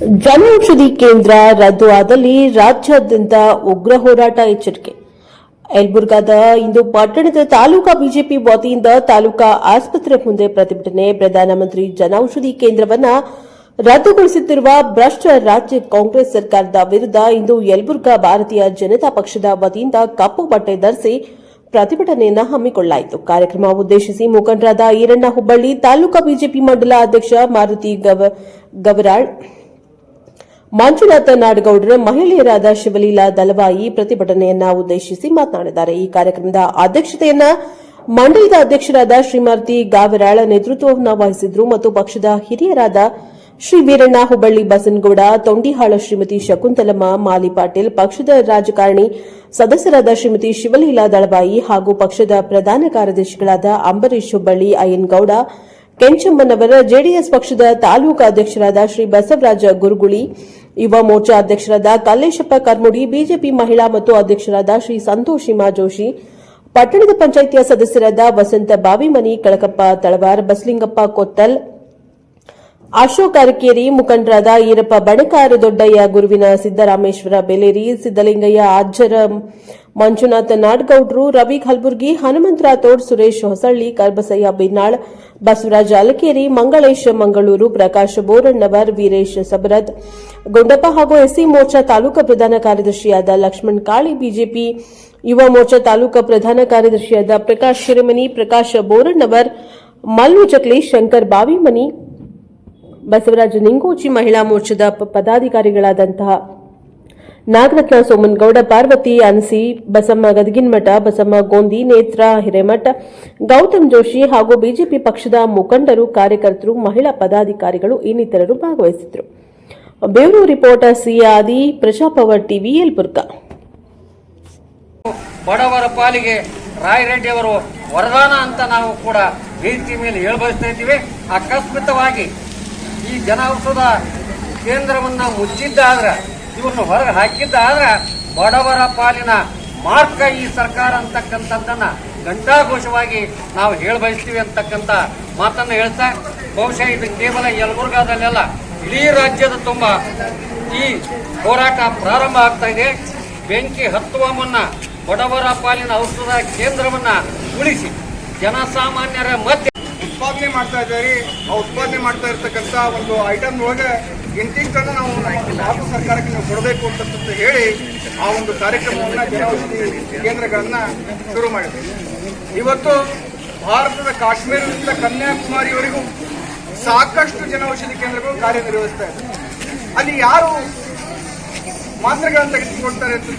ಜನೌಷಧಿ ಕೇಂದ್ರ ರದ್ದು ಆದಲ್ಲಿ ರಾಜ್ಯಾದ್ಯಂತ ಉಗ್ರ ಹೋರಾಟ ಎಚ್ಚರಿಕೆ. ಯಲಬುರ್ಗಾದ ಇಂದು ಪಟ್ಟಣದ ತಾಲೂಕಾ ಬಿಜೆಪಿ ವತಿಯಿಂದ ತಾಲೂಕಾ ಆಸ್ಪತ್ರೆ ಮುಂದೆ ಪ್ರತಿಭಟನೆ. ಪ್ರಧಾನಮಂತ್ರಿ ಜನೌಷಧಿ ಕೇಂದ್ರವನ್ನ ರದ್ದುಗೊಳಿಸುತ್ತಿರುವ ಭ್ರಷ್ಟ ರಾಜ್ಯ ಕಾಂಗ್ರೆಸ್ ಸರ್ಕಾರದ ವಿರುದ್ಧ ಇಂದು ಯಲಬುರ್ಗಾ ಭಾರತೀಯ ಜನತಾ ಪಕ್ಷದ ವತಿಯಿಂದ ಕಪ್ಪು ಬಟ್ಟೆ ಧರಿಸಿ ಪ್ರತಿಭಟನೆಯನ್ನು ಹಮ್ಮಿಕೊಳ್ಳಲಾಯಿತು. ಕಾರ್ಯಕ್ರಮ ಉದ್ದೇಶಿಸಿ ಮುಖಂಡರಾದ ಈರಣ್ಣ ಹುಬ್ಬಳ್ಳಿ, ತಾಲೂಕಾ ಬಿಜೆಪಿ ಮಂಡಲ ಅಧ್ಯಕ್ಷ ಮಾರುತಿ ಗವರಾಳ್, ಮಂಜುನಾಥ ನಾಡಗೌಡರ, ಮಹಿಳೆಯರಾದ ಶಿವಲೀಲಾ ದಲವಾಯಿ ಪ್ರತಿಭಟನೆಯನ್ನ ಉದ್ದೇಶಿಸಿ ಮಾತನಾಡಿದ್ದಾರೆ. ಈ ಕಾರ್ಯಕ್ರಮದ ಅಧ್ಯಕ್ಷತೆಯನ್ನ ಮಂಡಲದ ಅಧ್ಯಕ್ಷರಾದ ಶ್ರೀಮಾರುತಿ ಗಾವರಾಳ ನೇತೃತ್ವವನ್ನು ವಹಿಸಿದ್ರು ಮತ್ತು ಪಕ್ಷದ ಹಿರಿಯರಾದ ಶ್ರೀ ವೀರಣ್ಣ ಹುಬ್ಬಳ್ಳಿ, ಬಸನಗೌಡ ತೊಂಡಿಹಾಳ, ಶ್ರೀಮತಿ ಶಕುಂತಲಮ್ಮ ಮಾಲಿ ಪಾಟೀಲ್, ಪಕ್ಷದ ರಾಜಕಾರಣಿ ಸದಸ್ಯರಾದ ಶ್ರೀಮತಿ ಶಿವಲೀಲಾ ದಳವಾಯಿ ಹಾಗೂ ಪಕ್ಷದ ಪ್ರಧಾನ ಕಾರ್ಯದರ್ಶಿಗಳಾದ ಅಂಬರೀಶ್ ಹುಬ್ಬಳ್ಳಿ, ಅಯ್ಯನಗೌಡ ಕೆಂಚಮ್ಮನವರ, ಜೆಡಿಎಸ್ ಪಕ್ಷದ ತಾಲೂಕಾ ಅಧ್ಯಕ್ಷರಾದ ಶ್ರೀ ಬಸವರಾಜ ಗುರುಗುಳಿ, ಯುವ ಮೋರ್ಚಾ ಅಧ್ಯಕ್ಷರಾದ ಕಲ್ಲೇಶಪ್ಪ ಕರ್ಮುಡಿ, ಬಿಜೆಪಿ ಮಹಿಳಾ ಮತ್ತು ಅಧ್ಯಕ್ಷರಾದ ಶ್ರೀ ಸಂತೋಷಿಮಾ ಜೋಶಿ, ಪಟ್ಟಣದ ಪಂಚಾಯಿತಿಯ ಸದಸ್ಯರಾದ ವಸಂತ ಬಾವಿಮನಿ, ಕಳಕಪ್ಪ ತಳವಾರ್, ಬಸಲಿಂಗಪ್ಪ ಕೊತ್ತಲ್, ಅಶೋಕ್ ಅರಕೇರಿ, ಮುಖಂಡರಾದ ಈರಪ್ಪ ಬಣಕಾರ, ದೊಡ್ಡಯ್ಯ ಗುರುವಿನ, ಸಿದ್ದರಾಮೇಶ್ವರ ಬೆಲೇರಿ, ಸಿದ್ದಲಿಂಗಯ್ಯ ಅಜ್ಜರ, ಮಂಜುನಾಥ ನಾಡಗೌಡರು, ರವಿ ಕಲಬುರ್ಗಿ, ಹನುಮಂತ ರಾಥೋಡ್, ಸುರೇಶ್ ಹೊಸಳ್ಳಿ, ಕರ್ಬಸಯ್ಯ ಬಿನ್ನಾಳ್, ಬಸವರಾಜ ಅಲಕೇರಿ, ಮಂಗಳೇಶ್ ಮಂಗಳೂರು, ಪ್ರಕಾಶ್ ಬೋರಣ್ಣವರ್, ವೀರೇಶ್ ಸಬರದ್, ಗುಂಡಪ್ಪ ಹಾಗೂ ಎಸ್ಸಿ ಮೋರ್ಚಾ ತಾಲೂಕಾ ಪ್ರಧಾನ ಕಾರ್ಯದರ್ಶಿಯಾದ ಲಕ್ಷ್ಮಣ್ ಕಾಳಿ, ಬಿಜೆಪಿ ಯುವ ಮೋರ್ಚಾ ತಾಲೂಕಾ ಪ್ರಧಾನ ಕಾರ್ಯದರ್ಶಿಯಾದ ಪ್ರಕಾಶ್ ಶಿರಮನಿ, ಪ್ರಕಾಶ್ ಬೋರಣ್ಣವರ್, ಮಲ್ಲು ಚಕ್ಲಿ, ಶಂಕರ್ ಬಾವಿಮನಿ, ಬಸವರಾಜ ನಿಂಗೋಚಿ, ಮಹಿಳಾ ಮೋರ್ಚಾದ ಪದಾಧಿಕಾರಿಗಳಾದಂತಹ ನಾಗರತ್ನ ಸೋಮನಗೌಡ, ಪಾರ್ವತಿ ಅನಸಿ, ಬಸಮ್ಮ ಗದಗಿನಮಠ, ಬಸಮ್ಮ ಗೋಂದಿ, ನೇತ್ರ ಹಿರೇಮಠ, ಗೌತಮ್ ಜೋಶಿ ಹಾಗೂ ಬಿಜೆಪಿ ಪಕ್ಷದ ಮುಖಂಡರು, ಕಾರ್ಯಕರ್ತರು, ಮಹಿಳಾ ಪದಾಧಿಕಾರಿಗಳು ಇನ್ನಿತರರು ಭಾಗವಹಿಸಿದ್ದರು. Bureau report Siyadi, Prajapower TV, Yelburga. ಬಡವರ ಪಾಲಿಗೆ ರಾಯರೆಡ್ಡಿ ಅವರು ವರದಾನ ಅಂತ ನಾವು ಕೂಡ ವೇದಿಕೆ ಮೇಲೆ ಹೇಳ್ಬಯಸ್ತಾ ಇದ್ದೀವಿ. ಅಕಸ್ಮಿತವಾಗಿ ಈ ಜನೌಷಧ ಕೇಂದ್ರವನ್ನ ಮುಚ್ಚಿದ್ದಾದ್ರೆ, ಇವನ್ನು ಹೊರಗೆ ಹಾಕಿದ್ದಾದ್ರೆ ಬಡವರ ಪಾಲಿನ ಮಾರ್ಕ ಈ ಸರ್ಕಾರ ಅಂತಕ್ಕಂಥದ್ದನ್ನ ಘಂಟಾಘೋಷವಾಗಿ ನಾವು ಹೇಳ್ಬಯಸ್ತೀವಿ ಅಂತಕ್ಕಂಥ ಮಾತನ್ನು ಹೇಳ್ತಾ, ಬಹುಶಃ ಇದು ಕೇವಲ ಯಲಬುರ್ಗಾದಲ್ಲೆಲ್ಲ ಇಡೀ ರಾಜ್ಯದ ತುಂಬ ಈ ಹೋರಾಟ ಪ್ರಾರಂಭ ಆಗ್ತಾ ಇದೆ. ಬೆಂಕಿ ಹತ್ತುವ ಮುನ್ನ ಬಡವರ ಪಾಲಿನ ಔಷಧ ಕೇಂದ್ರವನ್ನ ಉಳಿಸಿ ಜನಸಾಮಾನ್ಯರ ಮಧ್ಯೆ ಉತ್ಪಾದನೆ ಮಾಡ್ತಾ ಇದ್ದಾರೆ. ಆ ಉತ್ಪಾದನೆ ಮಾಡ್ತಾ ಇರ್ತಕ್ಕಂಥ ಒಂದು ಐಟಮ್ ಒಳಗೆ ಇಂತಿಷ್ಟನ್ನು ನಾವು ಭಾರತ ಸರ್ಕಾರಕ್ಕೆ ನಾವು ಕೊಡಬೇಕು ಅಂತ ಹೇಳಿ ಆ ಒಂದು ಕಾರ್ಯಕ್ರಮವನ್ನು ಜನೌಷಧಿ ಕೇಂದ್ರಗಳನ್ನ ಶುರು ಮಾಡಿದೆ. ಇವತ್ತು ಭಾರತದ ಕಾಶ್ಮೀರದಿಂದ ಕನ್ಯಾಕುಮಾರಿಯವರೆಗೂ ಸಾಕಷ್ಟು ಜನೌಷಧಿ ಕೇಂದ್ರಗಳು ಕಾರ್ಯನಿರ್ವಹಿಸ್ತಾ ಇದೆ. ಅಲ್ಲಿ ಯಾರು ಮಾತ್ರೆಗಳನ್ನು ತೆಗೆದುಕೊಳ್ತಾರೆ ಅಂತ